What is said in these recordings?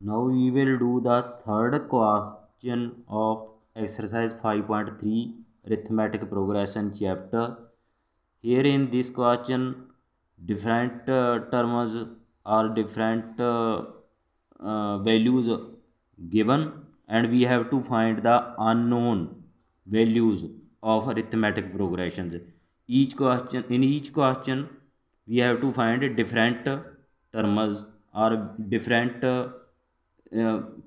Now we will do the third question of exercise 5.3 arithmetic progression chapter. Here in this question, different terms or different values given, and we have to find the unknown values of arithmetic progressions. Each question we have to find different terms or different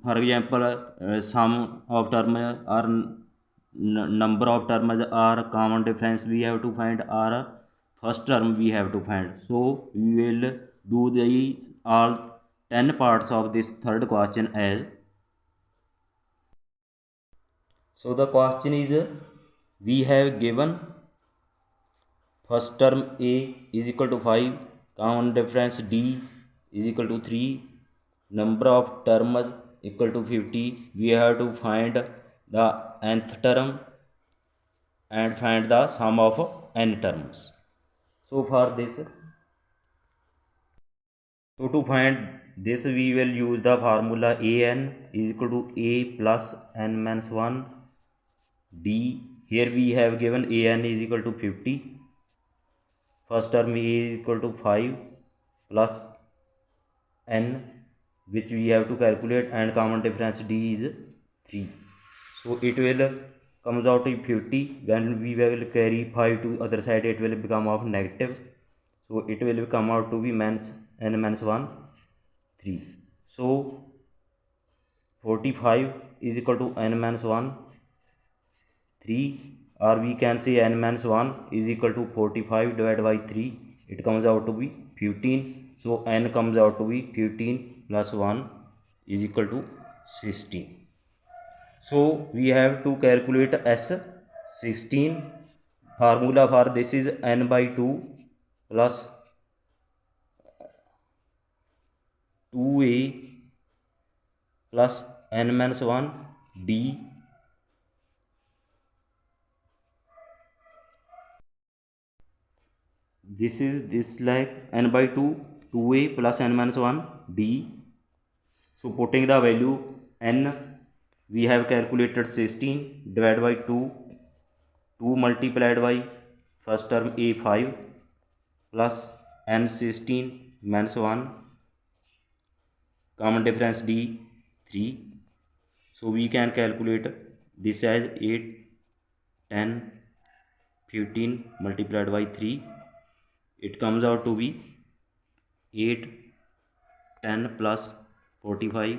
for example, sum of term or number of terms or common difference we have to find, or first term we have to find. So we will do the all 10 parts of this third question as. So the question is, we have given first term a is equal to 5, common difference d is equal to 3, number of terms equal to 50. We have to find the nth term and find the sum of n terms. So for this, so to find this, we will use the formula an is equal to a plus n minus 1 d. Here we have given an is equal to 50, first term a is equal to 5 plus n, which we have to calculate, and common difference d is 3. So it will comes out to 50. When we will carry 5 to other side, it will become of negative. So it will come out to be minus n minus 1 3. So 45 is equal to n minus 1 3, or we can say n minus 1 is equal to 45 divided by 3. It comes out to be 15. So n comes out to be 15 plus 1 is equal to 16. So we have to calculate S16. Formula for this is n by 2 plus 2a plus n minus 1 d. This is this like n by 2 2a plus n minus 1 d. So putting the value n, we have calculated 16 divided by 2, 2 multiplied by first term a 5 plus n 16 minus 1, common difference d 3. So we can calculate this as 8 10 15 multiplied by 3. It comes out to be 8 10 plus 45.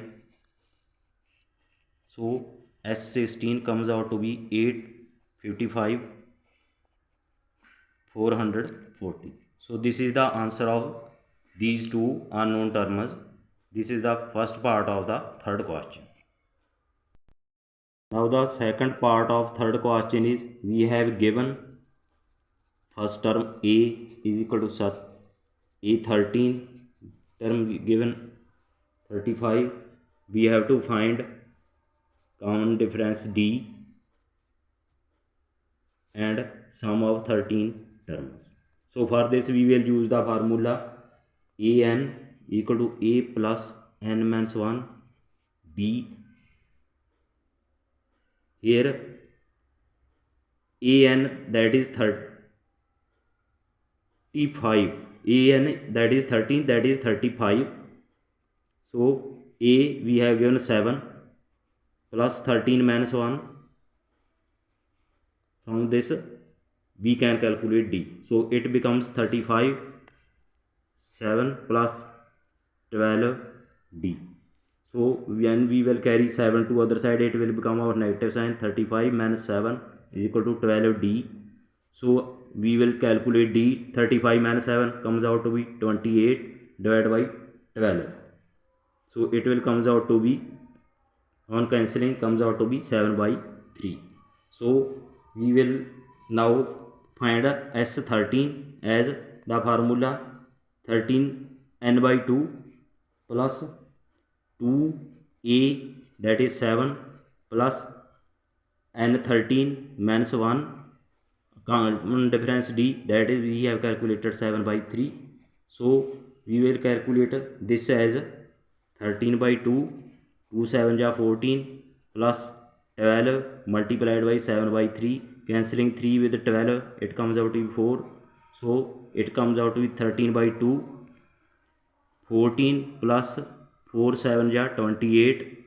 So S16 comes out to be 8 55 440. So this is the answer of these two unknown terms. This is the first part of the third question. Now the second part of third question is, we have given first term a is equal to a13, term given 35. We have to find common difference d and sum of 13 terms. So for this we will use the formula an equal to a plus n minus 1 d. Here an that is 35, an that is 13, that is 35. So a we have given 7 plus 13 minus 1. From this we can calculate d. So it becomes 35 7 plus 12 d. So when we will carry 7 to other side, it will become our negative sign. 35 minus 7 is equal to 12 d. So we will calculate d. 35 minus 7 comes out to be 28 divided by 12. So it will comes out to be, on cancelling, comes out to be 7 by 3. So we will now find S13 as the formula 13 n by 2 plus 2a that is 7 plus n 13 minus 1, common difference d, that is we have calculated 7 by 3. So we will calculate this as 13 by 2, 2 7 ja 14 plus 12 multiplied by 7 by 3, cancelling 3 with 12 it comes out to be 4, so it comes out to be 13 by 2, 14 plus 4 7 ja 28,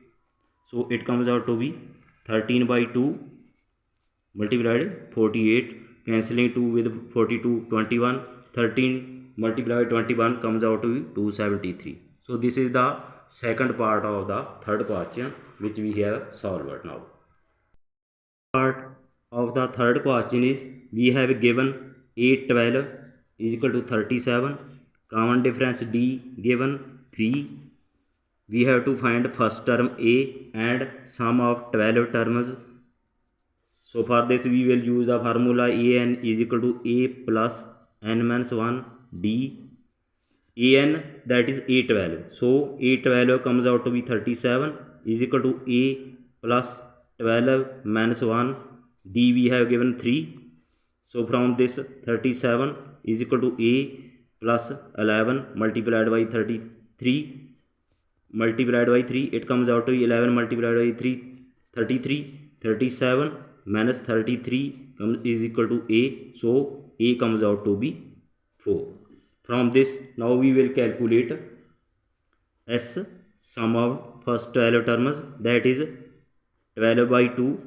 so it comes out to be 13 by 2 multiplied 48, cancelling 2 with 42 21, 13 multiplied by 21 comes out to be 273. So this is the second part of the third question which we have solved. Now part of the third question is we have given 8 12 is equal to 37, common difference D given 3, we have to find first term A and sum of 12 terms. So for this we will use the formula an is equal to a plus n minus 1 d. An that is 812, so 812 comes out to be 37 is equal to a plus 12 minus 1 d, we have given 3, so from this 37 is equal to a plus 11 multiplied by 33 multiplied by 3, it comes out to be 11 multiplied by 3 33, 37 minus 33 is equal to a, so a comes out to be 4. From this now we will calculate s sum of first 12 terms, that is 12 by 2,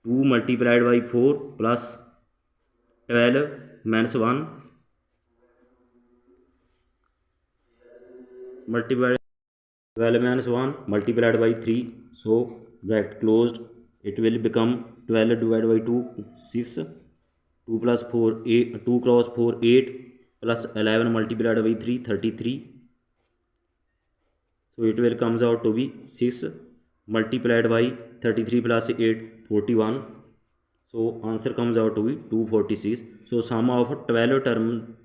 2 multiplied by 4 plus 12 minus 1 multiplied 12 minus 1 multiplied by 3, so bracket closed, it will become 12 divided by 2 6, 2 plus 4 8, 2 cross 4 8 plus 11 multiplied by 3 33, so it will comes out to be 6 multiplied by 33 plus 8 41, so answer comes out to be 246. So sum of 12 term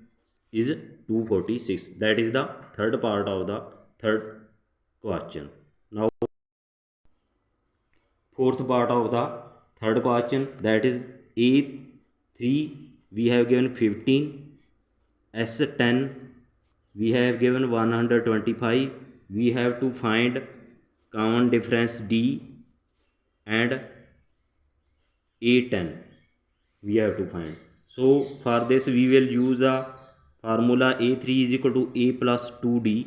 is 246. That is the third part of the third question. Now fourth part of the third question, that is A3 we have given 15, S10 we have given 125, we have to find common difference D and A10 we have to find. So for this we will use the formula A3 is equal to A plus 2D.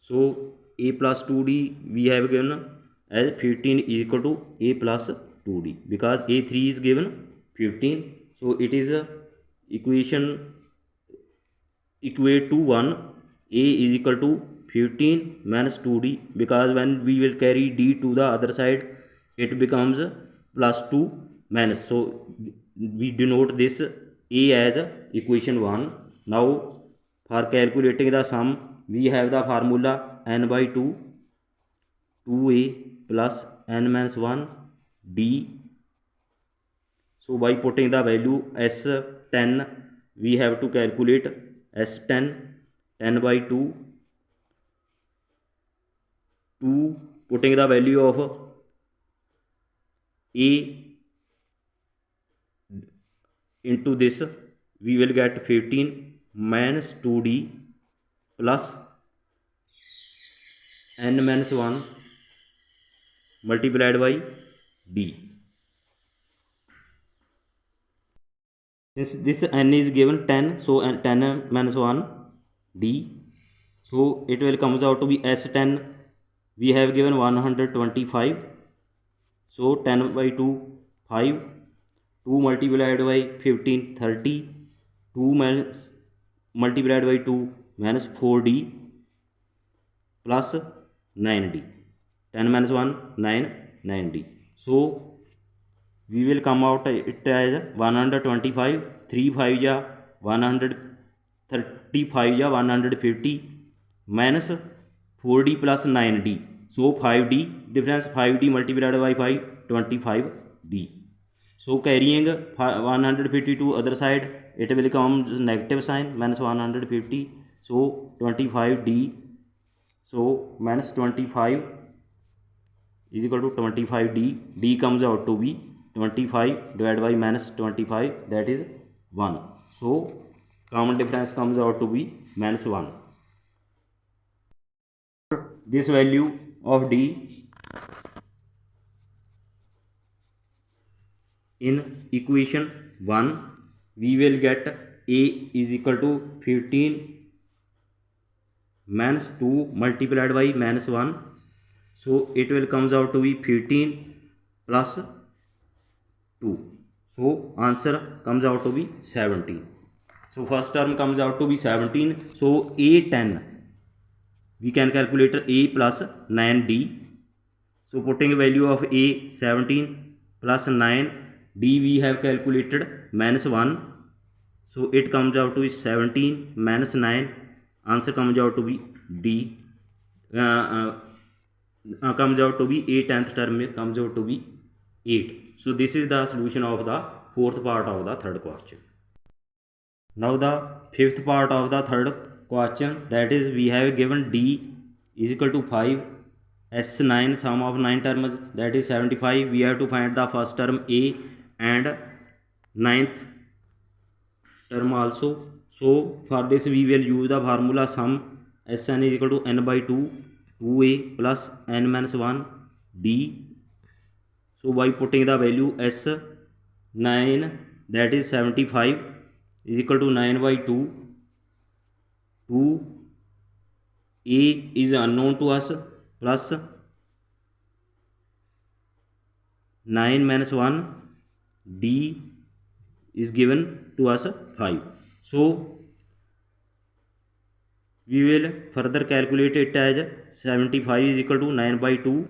So a plus 2d we have given as 15 is equal to a plus 2d, because a3 is given 15, so it is a equation equate to 1, a is equal to 15 minus 2d, because when we will carry d to the other side it becomes plus 2 minus, so we denote this a as equation 1. Now for calculating the sum we have the formula n by 2 2a plus n minus 1 d. So by putting the value s10 we have to calculate s10 10 by 2 putting the value of a into this we will get 15 minus 2d plus n minus 1 multiplied by d. Since this n is given 10, so 10 minus 1 d, so it will comes out to be s10 we have given 125, so 10 by 2 5, 2 multiplied by 15 30, 2 minus multiplied by 2 minus 4d plus 9d, 10 minus 1 9 9d, so we will come out it as 125, 3 5 ja 135 ja 150 minus 4d plus 9d, so 5d difference 5d multiplied by 5 25d, so carrying 150 to other side it will come negative sign minus 150, so 25d, so minus 25 is equal to 25d, d comes out to be 25 divided by minus 25, that is 1, so common difference comes out to be minus 1. this value of d in equation 1, we will get a is equal to 15 minus 2 multiplied by minus 1, so it will comes out to be 15 plus 2, so answer comes out to be 17. So first term comes out to be 17, so a 10, we can calculate a plus 9d, so putting value of a 17 plus 9, d we have calculated minus 1, so it comes out to be 17 minus 9, answer comes out to be d, comes out to be a 10th term comes out to be 8. So this is the solution of the fourth part of the third question. Now the fifth part of the third question, that is we have given d is equal to 5, s9 sum of 9 terms, that is 75. We have to find the first term a and ninth term also. So for this we will use the formula sum Sn is equal to n by 2 2a plus n minus 1 d. So by putting the value S9, that is 75 is equal to 9 by 2, 2a is unknown to us, plus 9 minus 1 d is given to us 5. So we will further calculate it as 75 is equal to 9 by 2,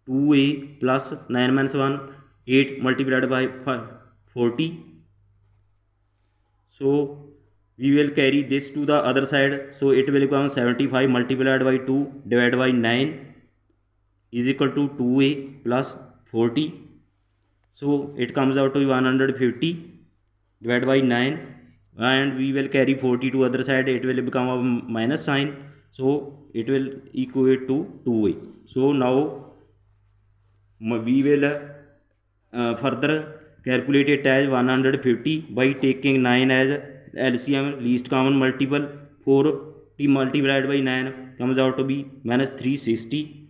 2a plus 9 minus 1 8 multiplied by 40. So we will carry this to the other side, so it will become 75 multiplied by 2 divided by 9 is equal to 2a plus 40. So it comes out to 150 divided by 9, and we will carry 40 to other side, it will become a minus sign, so it will equate to 2a. So now we will further calculate it as 150 by taking 9 as LCM, least common multiple. 40 multiplied by 9 comes out to be minus 360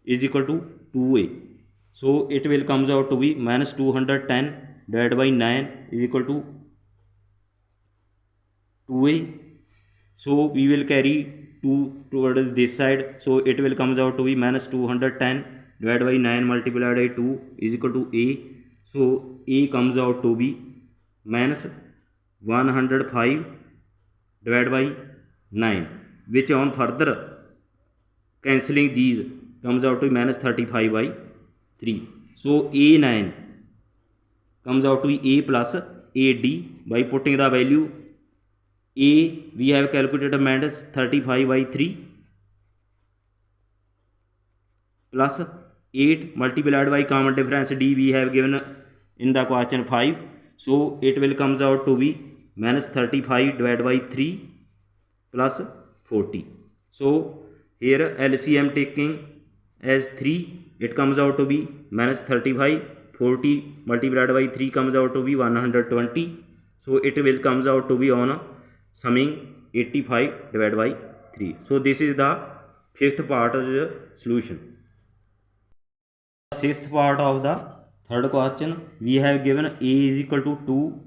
is equal to 2a. So it will comes out to be minus 210 divided by 9 is equal to 2a. So we will carry 2 towards this side, so it will comes out to be minus 210 divided by 9 multiplied by 2 is equal to a. So a comes out to be minus 105 divided by 9, which on further cancelling these comes out to be minus 35 by 3. So a9 comes out to be a plus ad. By putting the value a, we have calculated minus 35 by 3 plus 8 multiplied by common difference d we have given in the question 5, so it will comes out to be minus 35 divided by 3 plus 40. So here LCM taking as 3, it comes out to be minus 35, 40 multiplied by 3 comes out to be 120, so it will comes out to be on summing 85 divided by 3. So this is the fifth part of the solution. Sixth part of the third question, we have given a is equal to 2,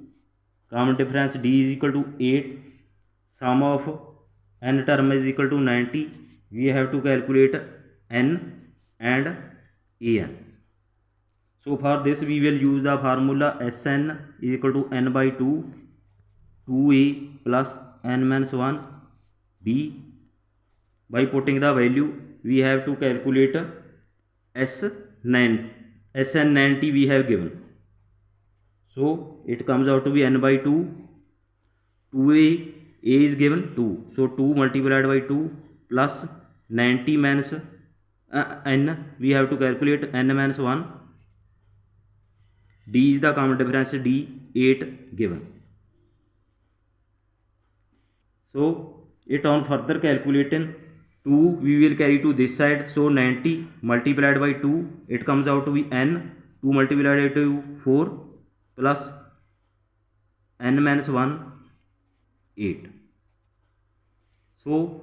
common difference d is equal to 8, sum of n term is equal to 90. We have to calculate n and an. So for this we will use the formula Sn is equal to n by 2, 2a plus n minus 1 d. By putting the value we have to calculate Sn90 we have given, so it comes out to be n by 2, 2a is given 2, so 2 multiplied by 2 plus 90 minus n, we have to calculate n minus 1 d is the common difference d 8 given. So it on further calculating 2 we will carry to this side, so 90 multiplied by 2 it comes out to be n, 2 multiplied by 2 4 plus n minus 1 8. So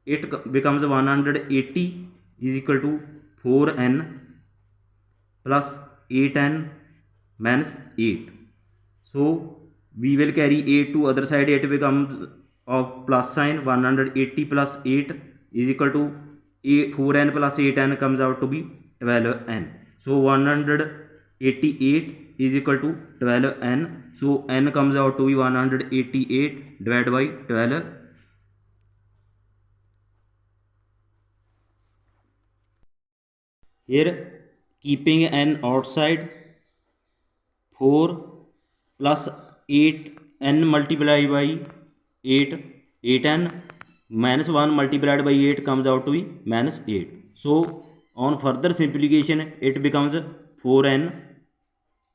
it becomes 180 is equal to 4n plus 8n minus 8. So we will carry 8 to other side, it becomes of plus sign. 180 plus 8 is equal to 4n plus 8n comes out to be 12n. So 188 is equal to 12n. So n comes out to be 188 divided by 12. Here keeping n outside, 4 plus 8n multiplied by 8, 8n minus 1 multiplied by 8 comes out to be minus 8. So on further simplification it becomes 4n,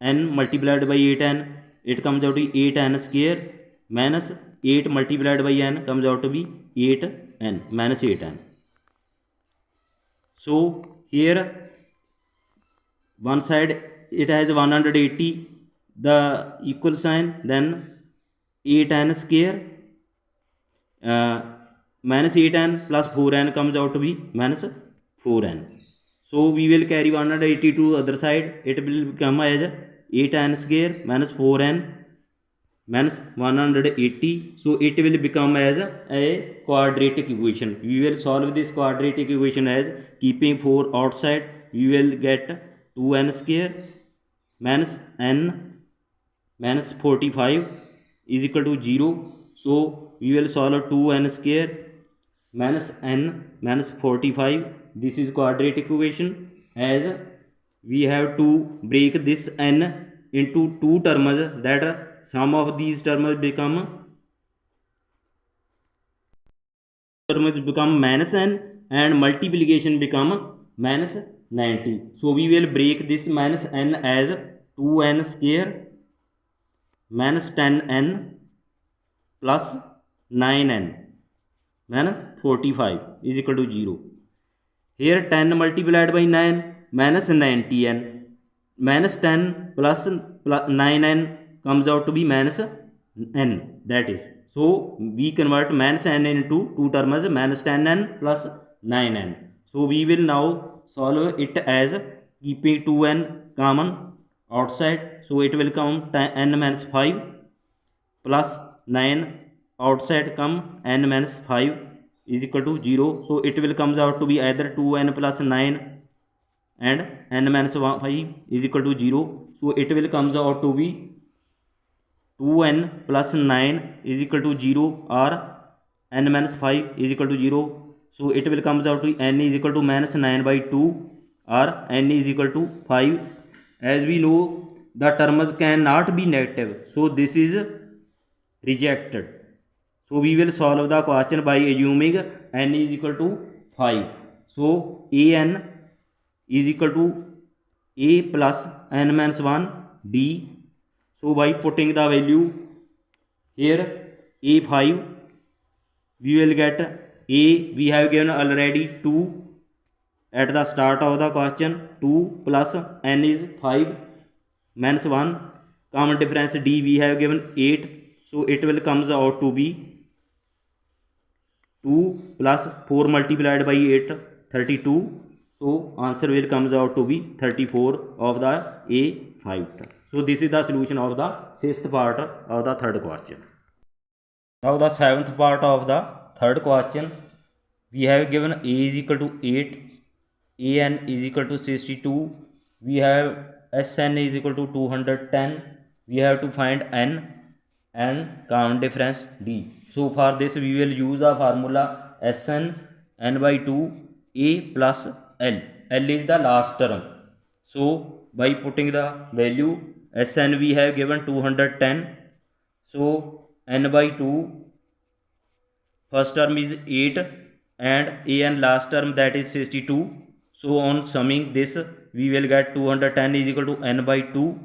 n multiplied by 8n, it comes out to be 8n square minus 8 multiplied by n comes out to be 8n minus 8n. So here one side it has 180 the equal sign, then 8n square minus 8n plus 4n comes out to be minus 4n. So we will carry 180 to other side, it will become as 8n square minus 4n minus 180. So it will become as a quadratic equation. We will solve this quadratic equation as keeping 4 outside. We will get 2n square minus n minus 45 is equal to 0. So we will solve 2n square minus n minus 45. This is quadratic equation, as we have to break this n into two terms, that sum of these terms become minus n and multiplication become minus 90. So we will break this minus n as 2n square minus 10n plus 9n minus 45 is equal to 0. Here 10 multiplied by 9 minus 90n minus 10 plus 9n comes out to be minus n, that is. So we convert minus n into two terms, minus 10n plus 9n. So we will now solve it as keeping 2n common outside. So it will come n minus 5 plus 9 outside come n minus 5 is equal to 0. So it will comes out to be either 2n plus 9 and n minus 5 is equal to 0. So it will comes out to be 2n plus 9 is equal to 0 or n minus 5 is equal to 0. So it will comes out to n is equal to minus 9 by 2 or n is equal to 5. As we know the terms cannot be negative, so this is rejected. So we will solve the question by assuming n is equal to 5. So an is equal to a plus n minus 1 d. So by putting the value here a5, we will get a, we have given already 2 at the start of the question. 2 plus n is 5 minus 1, common difference d we have given 8. So it will comes out to be 2 plus 4 multiplied by 8 32. So answer will comes out to be 34 of the A5 term. So this is the solution of the 6th part of the third question. Now the 7th part of the third question, we have given a is equal to 8, an is equal to 62, we have sn is equal to 210, we have to find n and common difference d. So for this we will use the formula Sn n by 2 a plus l. L is the last term. So by putting the value Sn we have given 210. So n by 2 first term is 8 and an last term that is 62. So on summing this we will get 210 is equal to n by 2.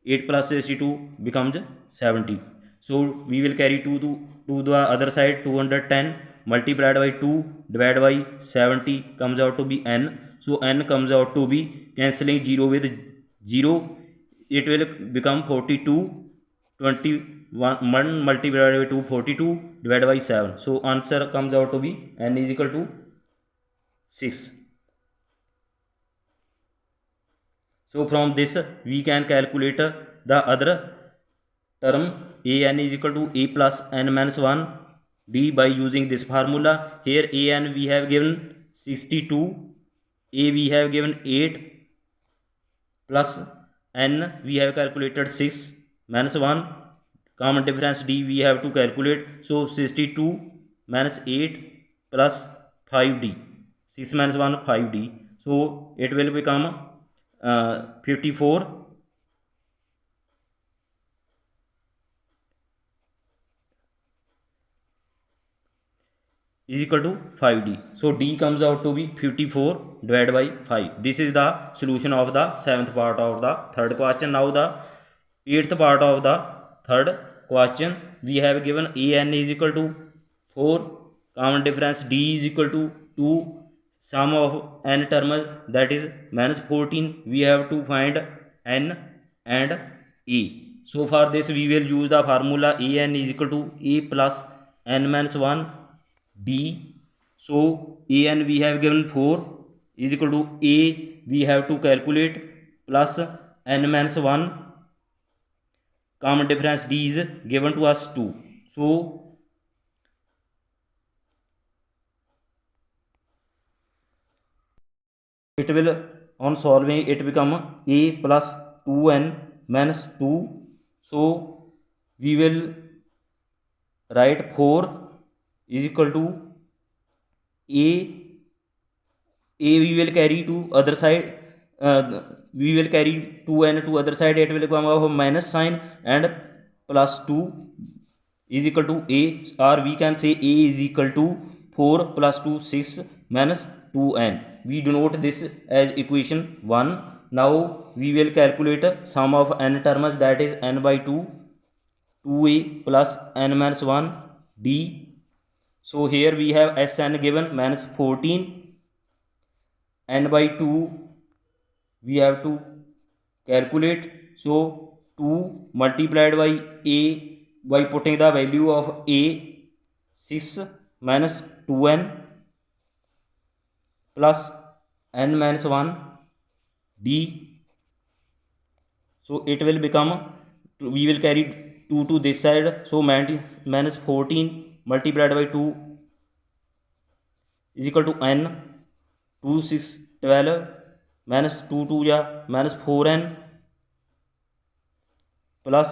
8 plus 62 becomes 70. So we will carry 2 to the other side. 210 multiplied by 2 divided by 70 comes out to be n. So n comes out to be, cancelling 0 with 0, it will become 42. 20 1 multiplied by 2 42 divided by 7. So answer comes out to be n is equal to 6. So from this we can calculate the other term an is equal to a plus n minus 1 d by using this formula. Here an we have given 62, a we have given 8 plus n we have calculated 6 minus 1, common difference d we have to calculate. So 62 minus 8 plus 5d, 6 minus 1 5d, so it will become 54 is equal to 5d. So d comes out to be 54 divided by 5. This is the solution of the 7th part of the third question. Now the 8th part of the third question, we have given an is equal to 4, common difference d is equal to 2, sum of n terms that is minus 14. We have to find n and a. So for this we will use the formula an is equal to a plus n minus 1 d. So an we have given 4 is equal to a we have to calculate plus n minus 1, common difference d is given to us 2. So it will, on solving it become a plus 2n minus 2. So we will write 4 is equal to a we will carry to other side, we will carry 2n to other side, it will become of minus sign, and plus 2 is equal to a, or we can say a is equal to 4 plus 2 6 minus 2n. We denote this as equation 1. Now we will calculate sum of n terms, that is n by 2, 2a plus n minus 1 d. So here we have Sn given minus 14, n by 2 we have to calculate. So 2 multiplied by a by putting the value of a 6 minus 2n plus n minus 1 d. So it will become, we will carry 2 to this side, so minus 14 multiplied by 2 is equal to n, 2 6 12 minus 2 2 या minus 4n plus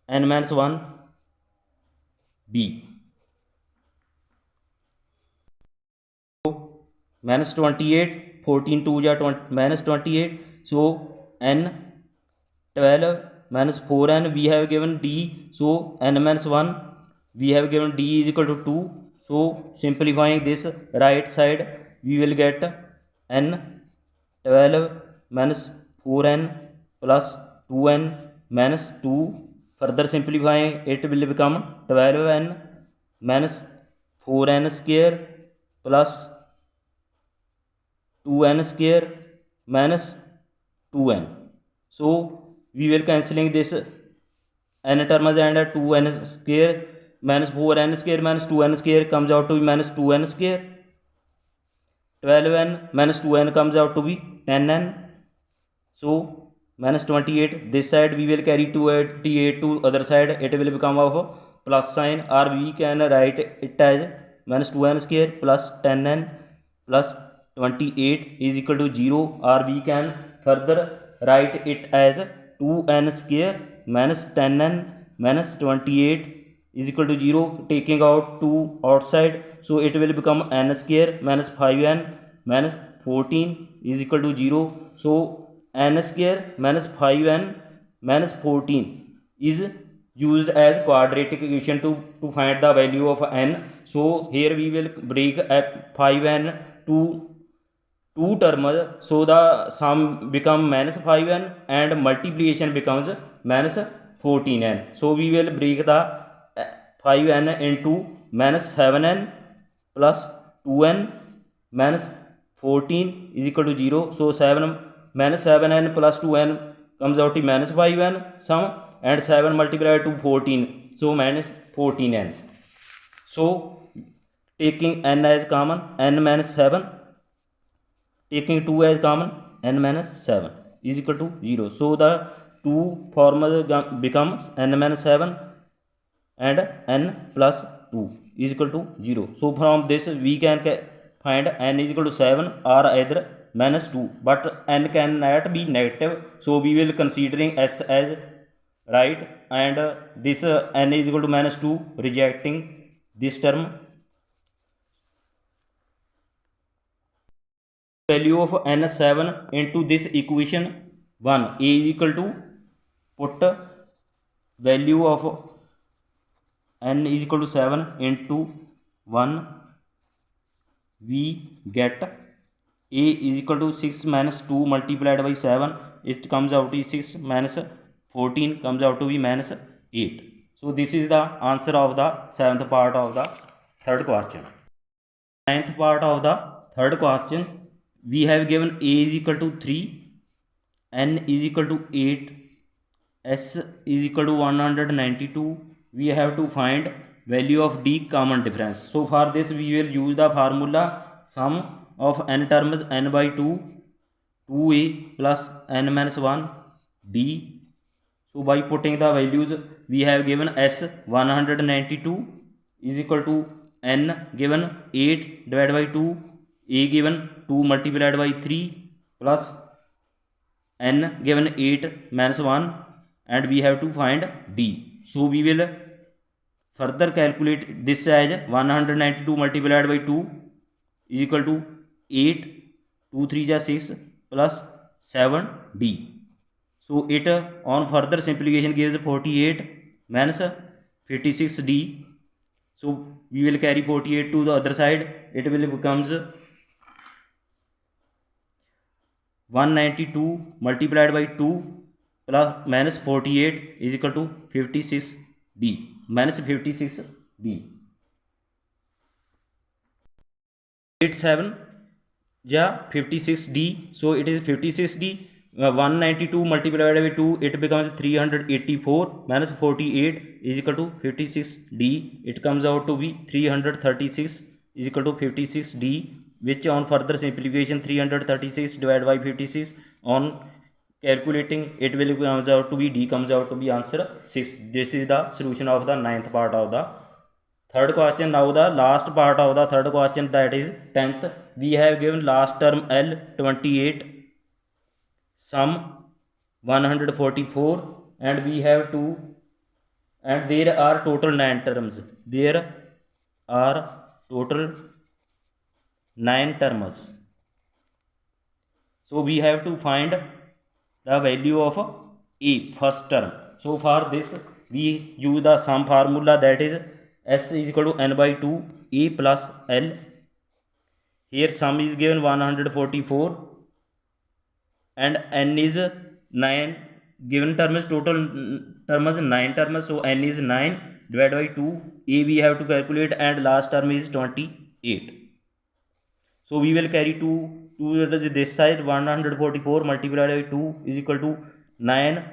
n minus 1 d. So minus 28, 14 2 या minus 28, so n 12 minus 4n we have given d, so n minus 1 we have given d is equal to 2. So simplifying this right side we will get n 12 minus 4n plus 2n minus 2. Further simplifying it will become 12n minus 4n square plus 2n square minus 2n. So we will cancelling this n terms and 2n square minus 4n square minus 2n square comes out to be minus 2n square. 12n minus 2n comes out to be 10n. So minus 28, this side we will carry 28 to other side, it will become of plus sign, or we can write it as minus 2n square plus 10n plus 28 is equal to 0, or we can further write it as 2n square minus 10n minus 28 is equal to 0, taking out 2 outside, so it will become n square minus 5n minus 14 is equal to 0. So n square minus 5n minus 14 is used as quadratic equation to find the value of n. So here we will break 5n to 2 terms, so the sum become minus 5n and multiplication becomes minus 14n. So we will break the 5n into minus 7n plus 2n minus 14 is equal to 0. So 7 minus 7n plus 2n comes out to minus 5n sum, and 7 multiplied to 14, so minus 14n. So taking n as common, n minus 7, taking 2 as common, n minus 7 is equal to 0. So the 2 formula becomes n minus 7 and n plus 2 is equal to 0. So from this we can find n is equal to 7 or either minus 2, but n cannot be negative, so we will considering s as right, and this n is equal to minus 2, rejecting this term. Value of n 7 into this equation 1, a is equal to, put value of n is equal to 7 into 1, we get a is equal to 6 minus 2 multiplied by 7, it comes out to 6 minus 14 comes out to be minus 8. So this is the answer of the 7th part of the third question. 9th part of the third question, we have given a is equal to 3, n is equal to 8, s is equal to 192. We have to find value of d common difference. So for this we will use the formula sum of n terms n by 2, 2a plus n minus 1 d. So by putting the values, we have given s 192 is equal to n given 8 divided by 2, a given 2 multiplied by 3 plus n given 8 minus 1, and we have to find d. So we will further calculate this as 192 multiplied by 2 is equal to 8, 2 3 is 6 plus 7d. So it on further simplification gives 48 minus 56d. So we will carry 48 to the other side, it will becomes 192 multiplied by 2 plus minus 48 is equal to 56d, minus 56d. 87 yeah 56d, so it is 56d. 192 multiplied by 2, it becomes 384 minus 48 is equal to 56d, it comes out to be 336 is equal to 56d, which on further simplification 336 divided by 56 on calculating it will comes out to be d comes out to be answer 6. This is the solution of the 9th part of the third question. Now the last part of the third question, that is 10th. We have given last term L 28, sum 144, and we have to, and there are total 9 terms. There are total 9 terms. So we have to find the value of a first term. So for this we use the sum formula, that is s is equal to n by 2 a plus l. Here sum is given 144 and n is 9, given term is total term is 9 terms, so n is 9 divided by 2, a we have to calculate, and last term is 28. So we will carry 2 to this side, 144 multiplied by 2 is equal to 9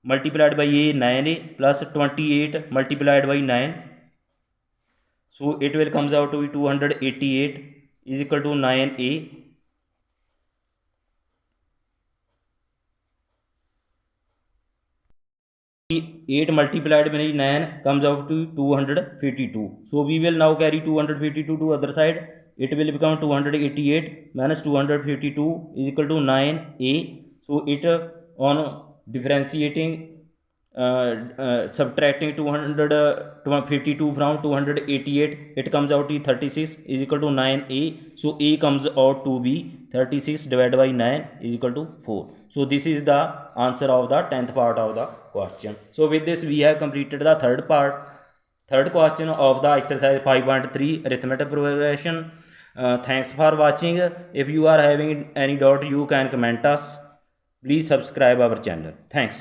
multiplied by a 9a plus 28 multiplied by 9, so it will comes out to be 288 is equal to 9a. 8 multiplied by 9 comes out to 252. So we will now carry 252 to other side, it will become 288 minus 252 is equal to 9a. So it on differentiating subtracting 252 from 288, it comes out to 36 is equal to 9a. So a comes out to be 36 divided by 9 is equal to 4. So this is the answer of the 10th part of the question. So with this we have completed the third question of the exercise 5.3 arithmetic progression. Thanks for watching. If you are having any doubt, you can comment us. Please subscribe our channel. Thanks.